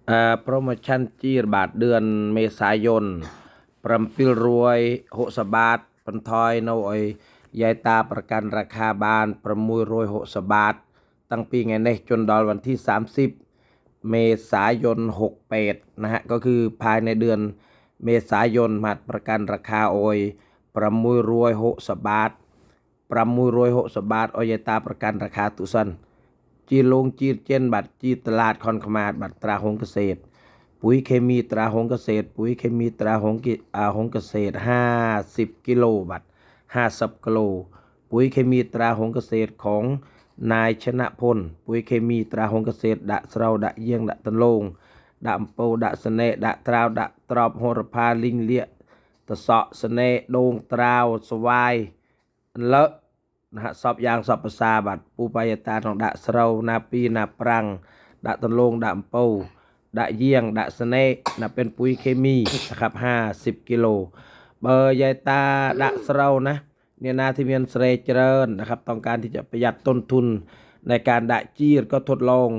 โปรโมชั่นจีบาทเดือนเมษายนปรำปิลรวย60 บาทปันทอยโนยยายตาประกันราคาบานประมุยรวย60 บาทตั้งปีไงเนี่ยจนดอลวันที่30เมษายน68นะฮะก็คือภายในเดือนเมษายนมาประกันราคาโอยประมุยรวย60 บาทประมุยรวย60 บาทโอยยายตาประกันราคาตุสัน จีลงจีเจนบัตรจีตลาดคอนขมาดบัตรตราหงเกษตรปุ๋ยเคมีตราหงเกษตรปุ๋ยเคมีตราหงเกษตร50 กิโลบัตร50 กิโลปุ๋ยเคมีตราหงเกษตรของนายชนะพลปุ๋ยเคมีตราหงเกษตรดะเสราดะเยียงดะตะลงดะอำโปดะสเนดะตราวดะตรอบโหระพาลิงเลียตะเสาะสเนโดงตราวสวายเลอะนะฮะสอบยางสอบภาษาบัตรปูปายตาของดะเสรานาปีนาปรังดะตะลงดะอำโปดะเยียงดะสเนนะเป็นปุ๋ยเคมีนะครับ50 กิโลเบอร์ยายตาดะเสรานะเนี่ยนาที่เมียนเสรเจริญนะครับต้องการที่จะประหยัดต้นทุนในการดะจีรก็ทดลอง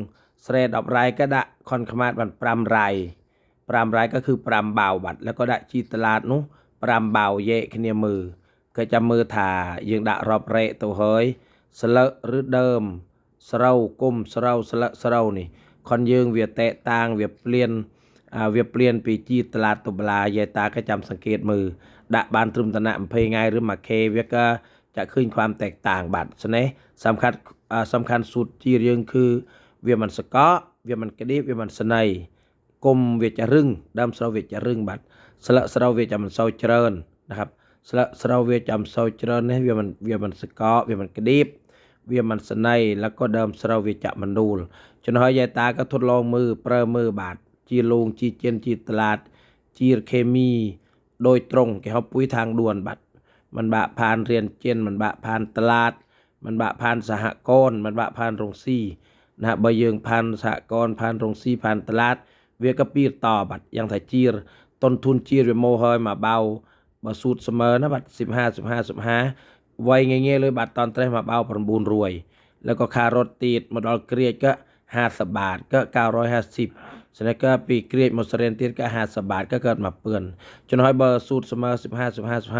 เสรดอกไรก็ดะคอนขมาดบันปรามไรปรามไรก็คือปรามเบาบัดแล้วก็ดะจีตลาดนู้ปรามเบาเยะขเนียมือเคยจำมือถ่ายังดะรอบเรตัวเฮยสเลหรือเดิมสเรากุมสเราสเลสเรานี่คอนยืงเวียเตะตางเวียเปลี่ยนเวียเปลี่ยนปีจีตลาดตุบลายายตาก็จำสังเกตมือดะบานตรึมตนะเพยไงหรือมาเคเวียก็จะขึ้นความแตกต่างบัดสเนสำคัญสุดจีเรื่องคือเวียมันสกอเวียมันกระดิบเวียมันสนัยกลมเวียจะรึงดำสเราเวียจะรึงบัดสละสเราเวียจะมันเศร้าเจริญนะครับสละสเราเวียจำเศร้าเจริญให้เวียมันสกอเวียมันกระดิบเวียมันสนัยแล้วก็เดิมสเราเวียจะมันดูลจนหอยยายตาก็ทดลองมือเปรมือบาดจีลงจีเจนจีตลาดจีเคมีโดยตรงแกเขาปุ้ยทางด่วนบัดมันบะผ่านเรียนเจนมันบะผ่านตลาดมันบะผ่านสหกรณ์มันบะผ่านโรงซีนะฮะใบยืงผ่านสหกรณ์ผ่านโรงซีผ่านตลาดเวียกปีต่อบัดยังถ่ายจีรต้นทุนจีรเวียโมเฮยมาเบามาสูตรเสมอนะบัด15ไว้เงี้ยเลยบัดตอนเตะมาเบาประมูลรวยแล้วก็ค่ารถติดมาดอลเกรียก็50 บาทก็950ฉะนั้นก็ปีเกรียดหมดเสรนติดก็50 บาทก็เกิดมาเปื้อนจนห้อยเบอร์สูตรเสมอ15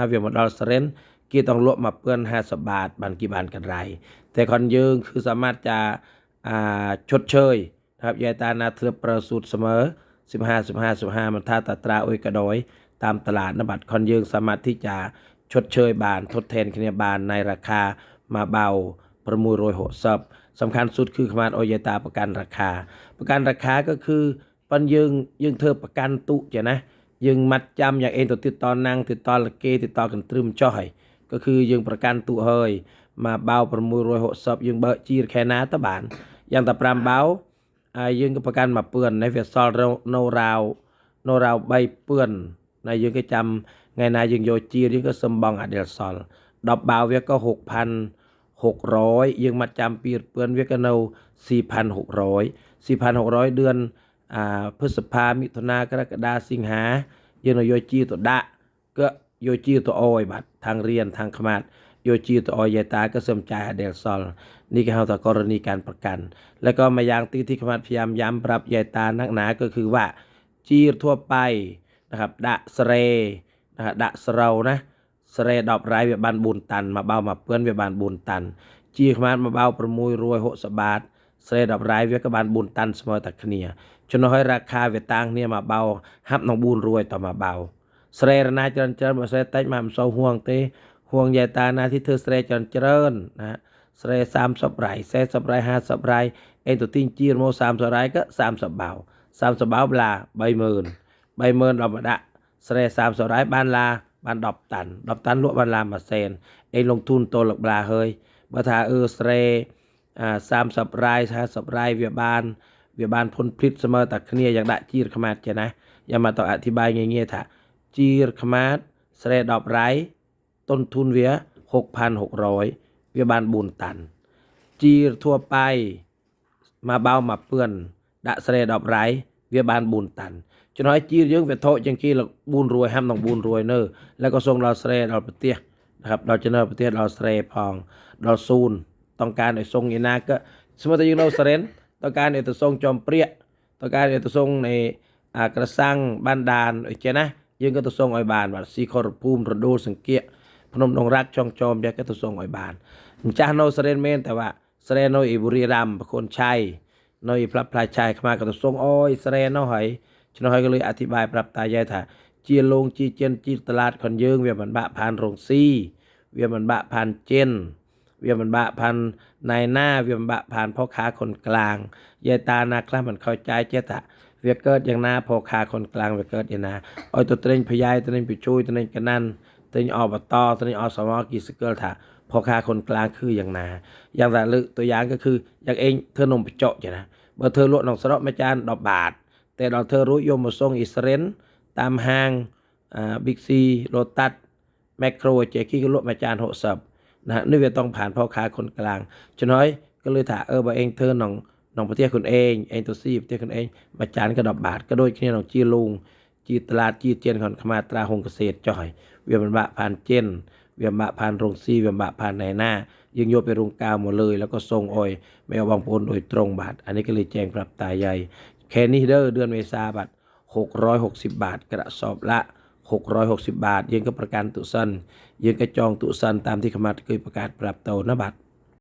เวียหมดดอลเสรนกี่ต้องลวกมาเปื้อน50 บาทบันกี่บานกันไรแต่คอนยืงคือสามารถจะชดเชยครับยายตานาเทือประสูตรเสมอ15มันท่าตาตราอุยกระดอยตามตลาดนบัตรคอนยืงสามารถที่จะชดเชยบานทดแทนคเนียบานในราคามาเบาประมูลโรยหัวซับสำคัญสุดคือขมาดโอยตาประกันราคาก็คือปันยึงเธอประกันตุจะนะยึงมัดจำอย่างเองตัวติดต่อนางติดต่อละเกติดต่อกันตรึมจ้อยก็คือยึงประกันตุเฮยมาเบาประมูลโรยหัวซับยึงเบอร์จีรแค่นาตะบานอย่างตะปรามเบายึงก็ประกันมาเปื่อนในเฟสซอลโนราวใบเปื่อนในยึงก็จำไงนายยึงโยจีรยึงก็สมบังอเดลซอลดอกเบาเวียก็6,600ยังมาจำปีเปือนเวกโน4,600เดือนพฤษภามิถุนากรกฎาสิงหายังโยจีตัวดะก็โยจีตัวออยบัดทางเรียนทางขมาดโยจีตัวออยยายตาก็เสริมใจเดลซอลนี่ก็เอาแต่กรณีการประกันแล้วก็มายังที่ขมาดพยายามย้ำปรับยายตานักหนาก็คือว่าจีทั่วไปนะครับดะสเรนะดะสเรานะสเรดอกไรเวียบานบุญตันมาเบามาเพื่อนเวียบานบุญตันจีขมาดมาเบาประมุยรวย60 บาทสเรดอกไรเวียกบานบุญตันเสมอตักเนียจนให้ราคาเวียตังเนี่ยมาเบาฮับน้องบุญรวยต่อมาเบาสเรรนาเจริญมาสเรตัยมาโซห่วงเตห่วงใหญ่ตานาที่เธอสเรเจริญนะสเร30 ไร40 ไร50 ไรเอ็นตัวติ้งจีโม30 ไรก็30 บาท30 บาทลาใบหมื่นเรามาดะสเร30 ไรบ้านลาบ้านดอกตันลวกบ้านลามาเซนเองลงทุนโตหลักบลาเฮยบัทาสเร30 ไร50 ไรเวียบานพ้นพลิตเสมอตักเนียอย่างดะจีรขมาดเจนะอย่ามาต่ออธิบายเงี้ยๆถ้าจีรขมาดสเรดอกไรต้นทุนเวีย6,600เวียบานบุญตันจีรทั่วไปมาเบามาเปื้อนดะสเรดอกไรเวียบานบุญตันจะน้อยจีรยังเวทโตจังกี้เราบุญรวยห้ามต้องบุญรวยเนอแล้วก็ทรงเราสเรเราเตี้ยนะครับเราจะเนอเตี้ยเราสเรพองเราซูนต้องการไอ้ทรงอีนาก็สมมติยังเราสเรนต้องการไอ้ตัวทรงจอมเปรี้ยต ต่อการจะส่งในกระสังบ้านดานไอ้เจ้านะยังก็ต้องส่งอ้อยบานบัดซีคอร์ภูมิระโดสังเกตพนมดงรักจองจอมยังก็ต้องส่งอ้อยบานจ้าโนสเรนเมนแต่ว่าสเรนโนอิบุรีรัมย์คนชัยโนอิพระพลายชัยเข้ามาก็ต้องส่งอ้อยสเรนโนหอยชนหอยก็เลยอธิบายปรับตายายថាជាលងជាចិនជីតឡាតខនយើងវាមិនបាក់ផានរងស៊ីវាមិនបាក់ផានចិនវាមិនបាក់ផានណៃណាវាមិនបាក់ផានพ่อค้าคนกลางយាយតាណាខ្លះមិនเข้าใจចេះថាវាកើតយ៉ាងណាพ่อค้าคนกลางវាកើតយ៉ាងណាឲ្យទៅត្រេញភយាយត្រេញបញ្ជួយត្រេញកណាន់ត្រេញอบตត្រេញអសមគិសកលថាพ่อค้าคนกลางคืออย่างណាយ៉ាងតែលើកตัวอย่างก็คืออย่างเองធ្វើនំបញ្ចុកចេះណាបើធ្វើលក់ក្នុងស្រុកមួយចាន10បាតតែដល់ធ្វើរួចយកមកส่งអ៊ីស្រាអែលតាមហាងBig C Lotus Macro ចេះគេក៏លក់មួយចាន60ណានេះវាต้องผ่านพ่อค้าคนกลางฉะนั้นก็เลยថាបើឯងធ្វើក្នុងប្រទេសខ្លួនឯងទៅស៊ីប្រទេសខ្លួនឯងមួយចានក៏10បាតក៏ដូចគ្នាក្នុងជាលូងជាតឡាតជាទៀនของខ្មែរត្រាហុងកសេតចុះហើយវាមិនបាក់ផានចិនវាមិនបាក់ផានរងស៊ីវាមិនបាក់ផានណែណាយើងយកไปរោងកៅមកលើแล้วก็ส่งអុយไม่เอาបងប្អូនโดยตรงបាទอันนี้ก็เลยแจ้งប្រាប់តាយាយแค่นี้เด้อเดือนเมษาបាទ660 บาทกระสอบละ660 บาทយើងក៏ប្រកាន់ទុសិនយើងក៏ចងទុសិនតាមที่คณะเคยประกาศប្រាប់តោนะបាទ